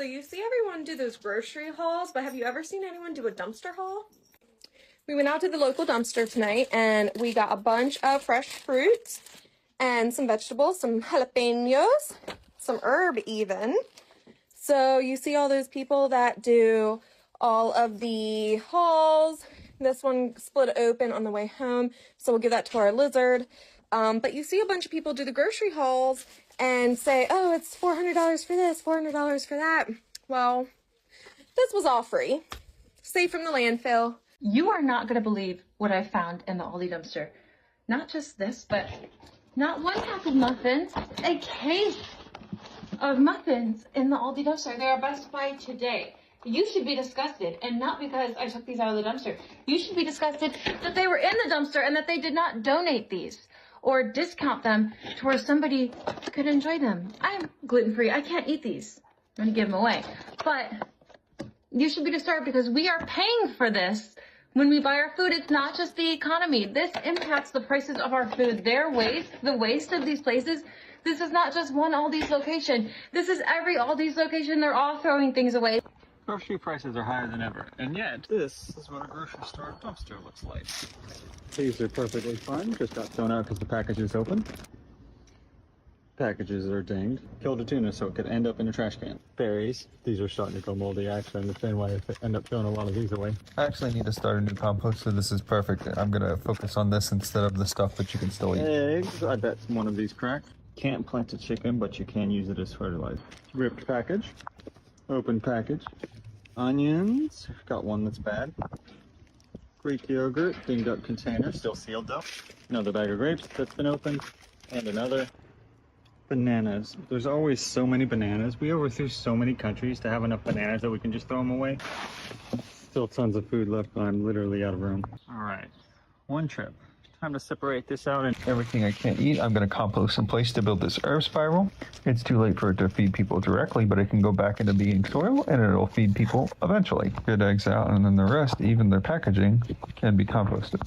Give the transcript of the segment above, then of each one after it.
So you see everyone do those grocery hauls, but have you ever seen anyone do a dumpster haul? We went out to the local dumpster tonight and we got a bunch of fresh fruits and some vegetables, some jalapenos, some herb even. So you see all those people that do all of the hauls. This one split open on the way home, so we'll give that to our lizard. But you see a bunch of people do the grocery hauls and say, oh, it's $400 for this, $400 for that. Well, this was all free, safe from the landfill. You are not going to believe what I found in the Aldi dumpster. Not just this, but not one pack of muffins, a case of muffins in the Aldi dumpster. They are Best Buy today. You should be disgusted, and not because I took these out of the dumpster. You should be disgusted that they were in the dumpster and that they did not donate these or discount them to where somebody could enjoy them. I'm gluten-free. I can't eat these. I'm going to give them away. But you should be disturbed because we are paying for this when we buy our food. It's not just the economy. This impacts the prices of our food. Their waste, the waste of these places. This is not just one Aldi's location. This is every Aldi's location. They're all throwing things away. Grocery prices are higher than ever, and yet this is what a grocery store dumpster looks like. These are perfectly fine, just got thrown out because the package is open. Packages are dinged. Killed a tuna so it could end up in a trash can. Berries, these are starting to go moldy. I actually understand why they end up throwing a lot of these away. I actually need to start a new compost, so this is perfect. I'm gonna focus on this instead of the stuff that you can still eat. Eggs, I bet one of these cracked. Can't plant a chicken, but you can use it as fertilizer. Ripped package. Open package. Onions, got one that's bad. Greek yogurt, dinged up container, still sealed though. Another bag of grapes that's been opened. And another. Bananas. There's always so many bananas. We overthrew so many countries to have enough bananas that we can just throw them away. Still tons of food left, but I'm literally out of room. Alright, one trip. Time to separate this out and Everything I can't eat, I'm going to compost in place to build this herb spiral. It's too late for it to feed people directly, but it can go back into being soil and it'll feed people eventually. Good eggs out, and then the rest, even their packaging, can be composted.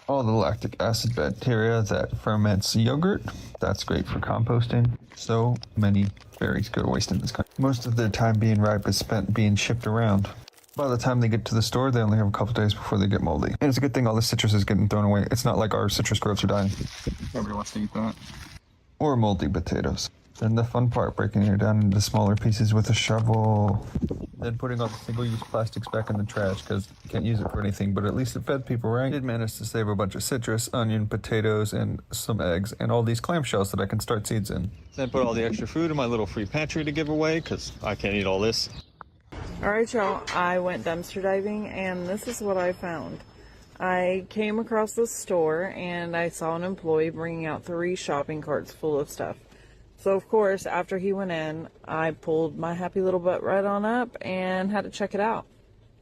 All the lactic acid bacteria that ferments yogurt, that's great for composting. So many berries go to waste in this country. Most of their time being ripe is spent being shipped around. By the time they get to the store, they only have a couple days before they get moldy. And it's a good thing all the citrus is getting thrown away. It's not like our citrus groves are dying. nobody wants to eat that. Or moldy potatoes. Then the fun part, breaking it down into smaller pieces with a shovel. Then putting all the single-use plastics back in the trash because you can't use it for anything, but at least it fed people, right? I did manage to save a bunch of citrus, onion, potatoes, and some eggs, and all these clamshells that I can start seeds in. Then put all the extra food in my little free pantry to give away because I can't eat all this. Alright y'all, I went dumpster diving and this is what I found. I came across this store and I saw an employee bringing out 3 shopping carts full of stuff. So of course, after he went in, I pulled my happy little butt right on up and had to check it out.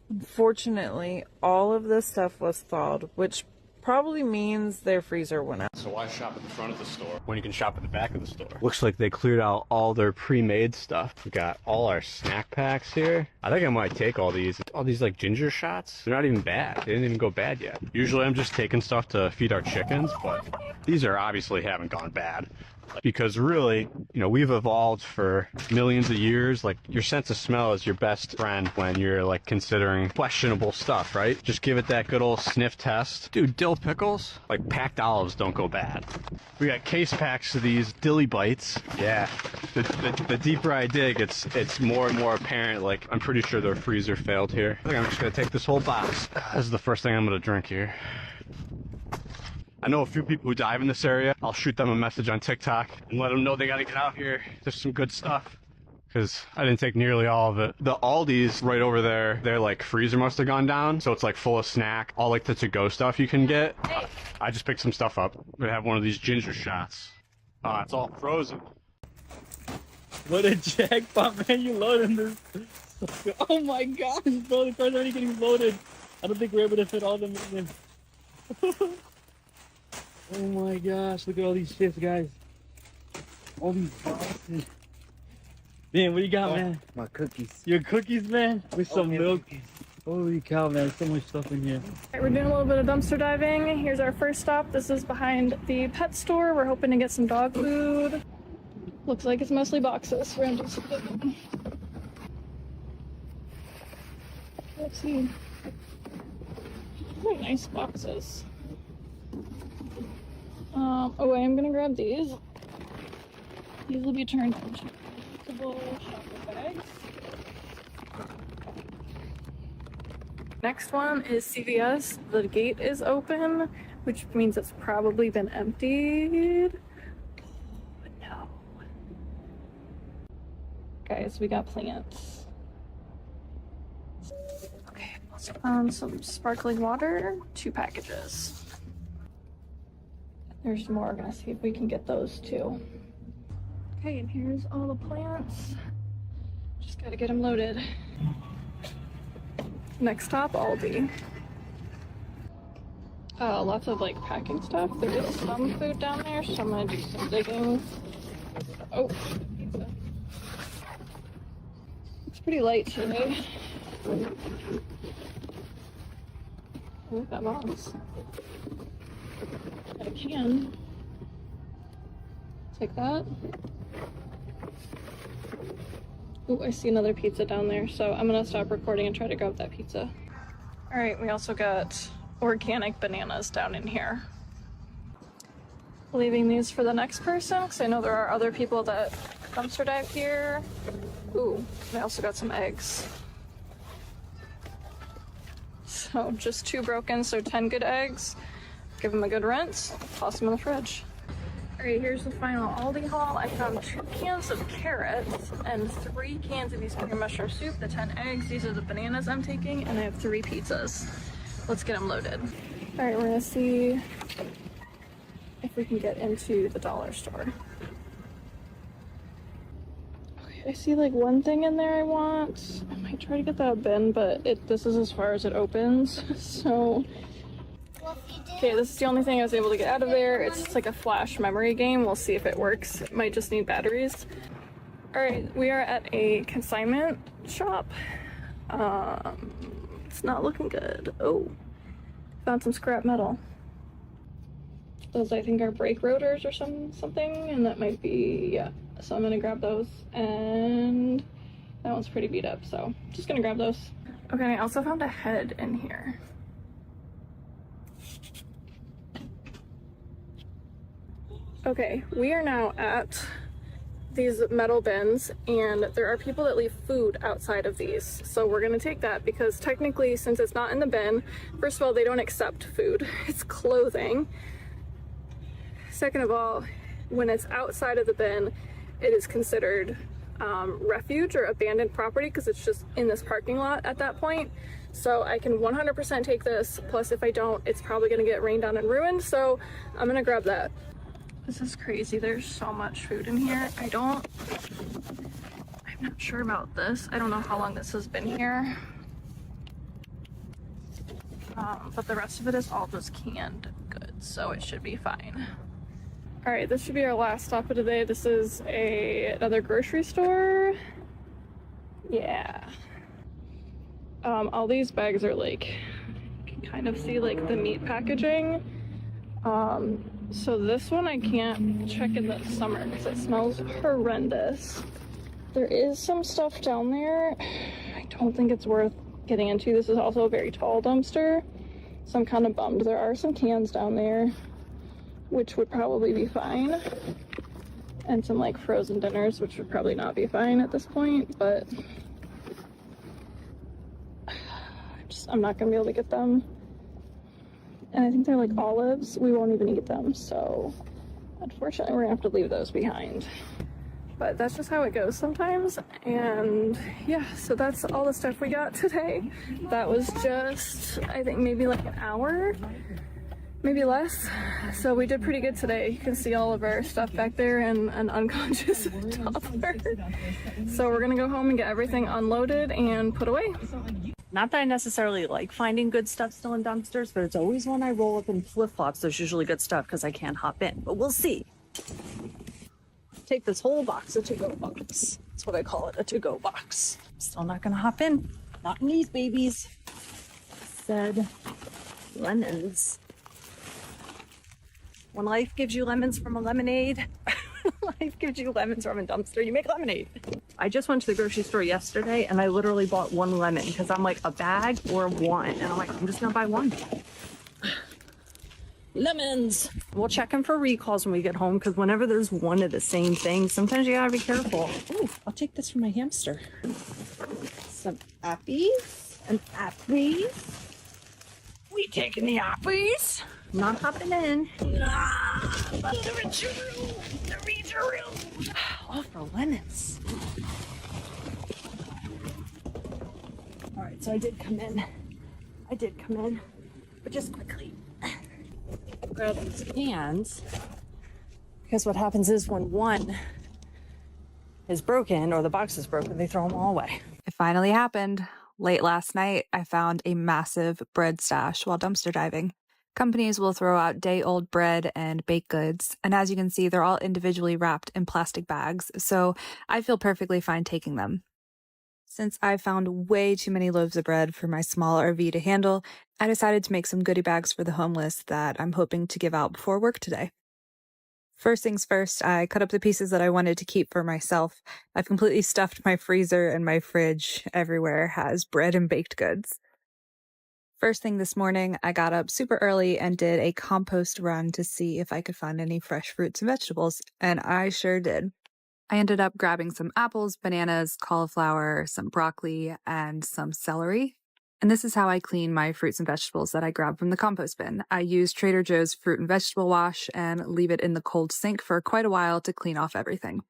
Unfortunately, all of this stuff was thawed, which probably means their freezer went out. So why shop at the front of the store when you can shop at the back of the store? Looks like they cleared out all their pre-made stuff. We got all our snack packs here. I think I might take all these like ginger shots. They're not even bad. They didn't even go bad yet. Usually I'm just taking stuff to feed our chickens, but these are obviously haven't gone bad. Because really, you know, we've evolved for millions of years. Like, your sense of smell is your best friend when you're, like, considering questionable stuff, right? Just give it that good old sniff test. Dude, dill pickles, like, packed olives don't go bad. We got case packs of these dilly bites. Yeah, the deeper I dig, it's more and more apparent. Like, I'm pretty sure their freezer failed here. I think I'm just gonna take this whole box. This is the first thing I'm gonna drink here. I know a few people who dive in this area. I'll shoot them a message on TikTok and let them know they gotta get out here. There's some good stuff. Because I didn't take nearly all of it. The Aldi's right over there, their like freezer must have gone down. So it's like full of snack, all like the to-go stuff you can get. I just picked some stuff up. We have one of these ginger shots. It's all frozen. What a jackpot, man. You loaded this. Oh my gosh, bro. The car's already getting loaded. I don't think we're able to fit all them in. Oh my gosh, look at all these shifts, guys. All these boxes. Man, what do you got, man? My cookies. Your cookies, man? With some milk. Cookies. Holy cow, man. So much stuff in here. We're doing a little bit of dumpster diving. Here's our first stop. This is behind the pet store. We're hoping to get some dog food. Looks like it's mostly boxes. We're gonna do some digging. Let's see. They're nice boxes. Oh, I am gonna grab these. These will be turned into reusable shopping bags. Next one is CVS. The gate is open, which means it's probably been emptied. Oh, no. Guys, we got plants. Okay, also found some sparkling water, 2 packages. There's more. We're gonna see if we can get those too. Okay, and here's all the plants. Just gotta get them loaded. Next stop, Aldi. Lots of like packing stuff. There is some food down there, so I'm gonna do some digging. Oh, pizza. It's pretty light today. Oh, that box. Got a can. Take that. Oh, I see another pizza down there, so I'm gonna stop recording and try to grab that pizza. All right, we also got organic bananas down in here. Leaving these for the next person, because I know there are other people that dumpster dive here. Ooh, I also got some eggs. So just 2 broken, so 10 good eggs. Give them a good rinse, toss them in the fridge. All right, here's the final Aldi haul. I found 2 cans of carrots and 3 cans of these cream mushroom soup, the 10 eggs. These are the bananas I'm taking, and I have 3 pizzas. Let's get them loaded. All right, we're gonna see if we can get into the dollar store. Okay, I see like 1 thing in there I want. I might try to get that bin, but this is as far as it opens, so. Okay, this is the only thing I was able to get out of there. It's just like a flash memory game. We'll see if it works. It might just need batteries. All right, we are at a consignment shop. It's not looking good. Oh, found some scrap metal. Those I think are brake rotors or something, and that might be, yeah. So I'm gonna grab those, and that one's pretty beat up, so just gonna grab those. Okay, I also found a head in here. Okay, we are now at these metal bins, and there are people that leave food outside of these. So we're gonna take that because technically, since it's not in the bin, first of all, they don't accept food. It's clothing. Second of all, when it's outside of the bin, it is considered refuge or abandoned property because it's just in this parking lot at that point. So I can 100% take this, plus if I don't, it's probably gonna get rained on and ruined, so I'm gonna grab that. This is crazy. There's so much food in here. I'm not sure about this. I don't know how long this has been here. But the rest of it is all just canned goods, so it should be fine. All right, this should be our last stop of the day. This is another grocery store. Yeah. All these bags are like, you can kind of see like the meat packaging. So this one I can't check in the summer because it smells horrendous. There is some stuff down there. I don't think it's worth getting into. This is also a very tall dumpster, so I'm kind of bummed. There are some cans down there, which would probably be fine. And some like frozen dinners, which would probably not be fine at this point, but I'm not gonna be able to get them. And I think they're like olives. We won't even eat them, so unfortunately we're gonna have to leave those behind. But that's just how it goes sometimes. And yeah, so that's all the stuff we got today. That was just, I think maybe like an hour, maybe less. So we did pretty good today. You can see all of our stuff back there and an unconscious toddler. So we're gonna go home and get everything unloaded and put away. Not that I necessarily like finding good stuff still in dumpsters, but it's always when I roll up in flip-flops, there's usually good stuff because I can't hop in. But we'll see. Take this whole box, a to-go box. That's what I call it, a to-go box. Still not gonna hop in. Not in these babies. Said lemons. When life gives you lemons from a lemonade, Life gives you lemons from a dumpster. You make lemonade. I just went to the grocery store yesterday and I literally bought 1 lemon because I'm like, a bag or one? And I'm like, I'm just gonna buy one. Lemons. We'll check them for recalls when we get home because whenever there's one of the same thing, sometimes you gotta be careful. Ooh, I'll take this for my hamster. Some appies and appies. We taking the appies. Not hopping in. The reach room. All for lemons. All right, so I did come in, but just quickly grab these cans because what happens is when one is broken or the box is broken, they throw them all away. It finally happened. Late last night, I found a massive bread stash while dumpster diving. Companies will throw out day-old bread and baked goods, and as you can see, they're all individually wrapped in plastic bags, so I feel perfectly fine taking them. Since I found way too many loaves of bread for my small RV to handle, I decided to make some goodie bags for the homeless that I'm hoping to give out before work today. First things first, I cut up the pieces that I wanted to keep for myself. I've completely stuffed my freezer and my fridge everywhere has bread and baked goods. First thing this morning, I got up super early and did a compost run to see if I could find any fresh fruits and vegetables, and I sure did. I ended up grabbing some apples, bananas, cauliflower, some broccoli, and some celery. And this is how I clean my fruits and vegetables that I grabbed from the compost bin. I use Trader Joe's fruit and vegetable wash and leave it in the cold sink for quite a while to clean off everything.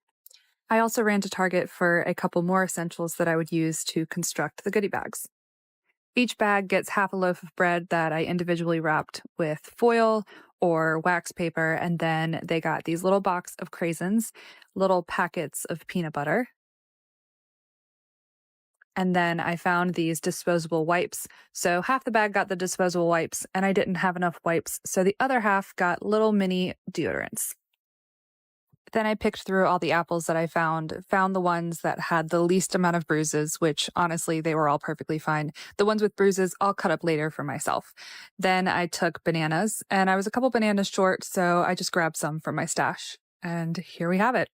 I also ran to Target for a couple more essentials that I would use to construct the goodie bags. Each bag gets half a loaf of bread that I individually wrapped with foil or wax paper, and then they got these little box of craisins, little packets of peanut butter. And then I found these disposable wipes. So half the bag got the disposable wipes, and I didn't have enough wipes, so the other half got little mini deodorants. Then I picked through all the apples that I found the ones that had the least amount of bruises, which honestly, they were all perfectly fine. The ones with bruises, I'll cut up later for myself. Then I took bananas, and I was a couple bananas short, so I just grabbed some from my stash. And here we have it.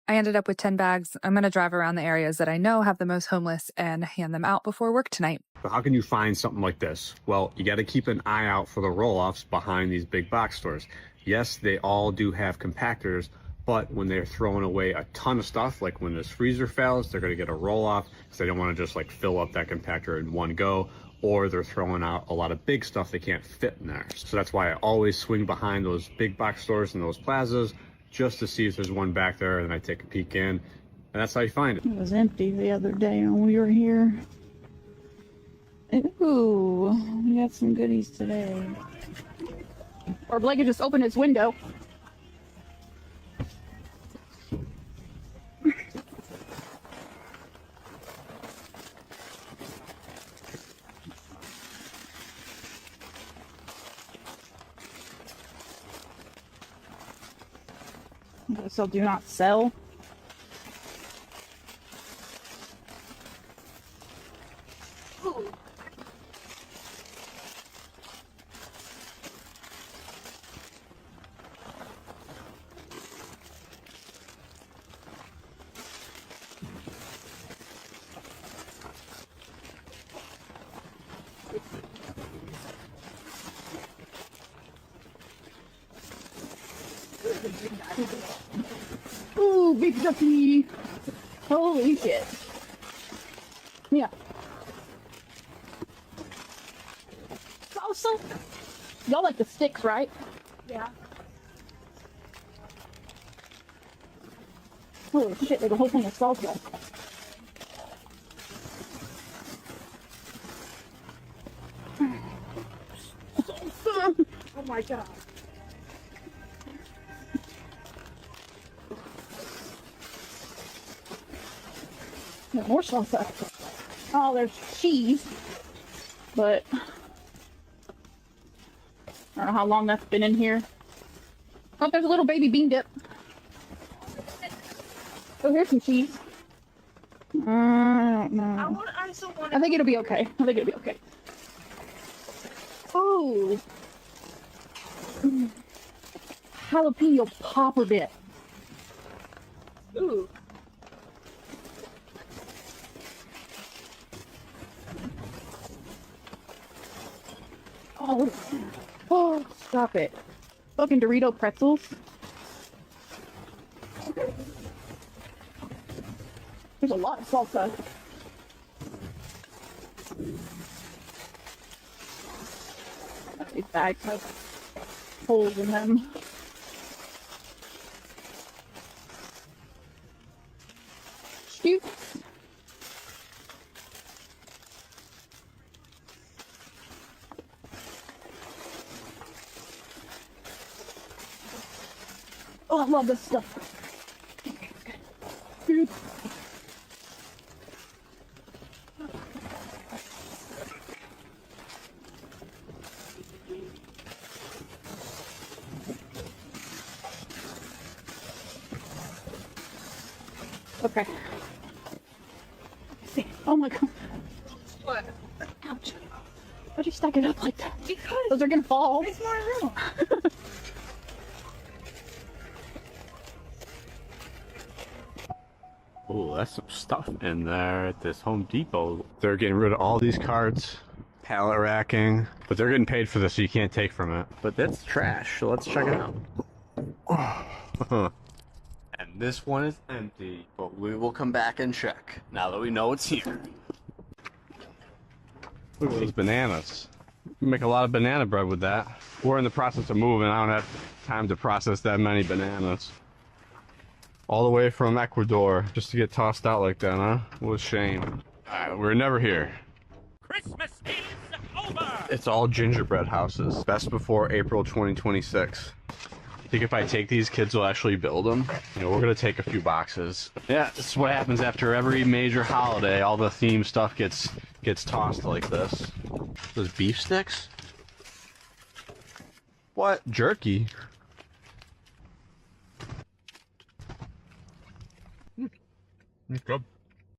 I ended up with 10 bags. I'm going to drive around the areas that I know have the most homeless and hand them out before work tonight. But how can you find something like this? Well, you got to keep an eye out for the roll-offs behind these big box stores. Yes, they all do have compactors, but when they're throwing away a ton of stuff, like when this freezer fails, they're going to get a roll-off because they don't want to just like fill up that compactor in one go, or they're throwing out a lot of big stuff they can't fit in there. So that's why I always swing behind those big box stores and those plazas just to see if there's one back there, and I take a peek in, and that's how you find it. It was empty the other day when we were here. Ooh, we got some goodies today. Or Blake could just open his window. So do not sell. Ooh, big ducky. Holy shit. Yeah. Salsa? Y'all like the sticks, right? Yeah. Holy shit, there's a whole thing of salsa. Salsa! Oh my god. There's more salsa. Oh, there's cheese, but I don't know how long that's been in here. Oh, there's a little baby bean dip. Oh, here's some cheese. I don't know. I think it'll be okay. I think it'll be okay. Oh, jalapeno popper dip. Ooh. Oh, oh, stop it. Fucking Dorito pretzels. There's a lot of salsa. These bags have holes in them. Shoot. Oh, I love this stuff. Dude. Okay. Let's see. Oh my god. What? Ouch. Why'd you stack it up like that? Because those are gonna fall. it's more room. Oh, that's some stuff in there at this Home Depot. They're getting rid of all these carts, pallet racking, but they're getting paid for this, so you can't take from it. But that's trash, so let's check it out. And this one is empty, but we will come back and check now that we know it's here. Look at those bananas. You can make a lot of banana bread with that. We're in the process of moving. I don't have time to process that many bananas. All the way from Ecuador just to get tossed out like that, huh? What a shame. We're never here. Christmas is over! It's all gingerbread houses. Best before April 2026. I think if I take these, kids will actually build them. You know, we're gonna take a few boxes. Yeah, this is what happens after every major holiday. All the theme stuff gets tossed like this. Those beef sticks? What? Jerky? It's good.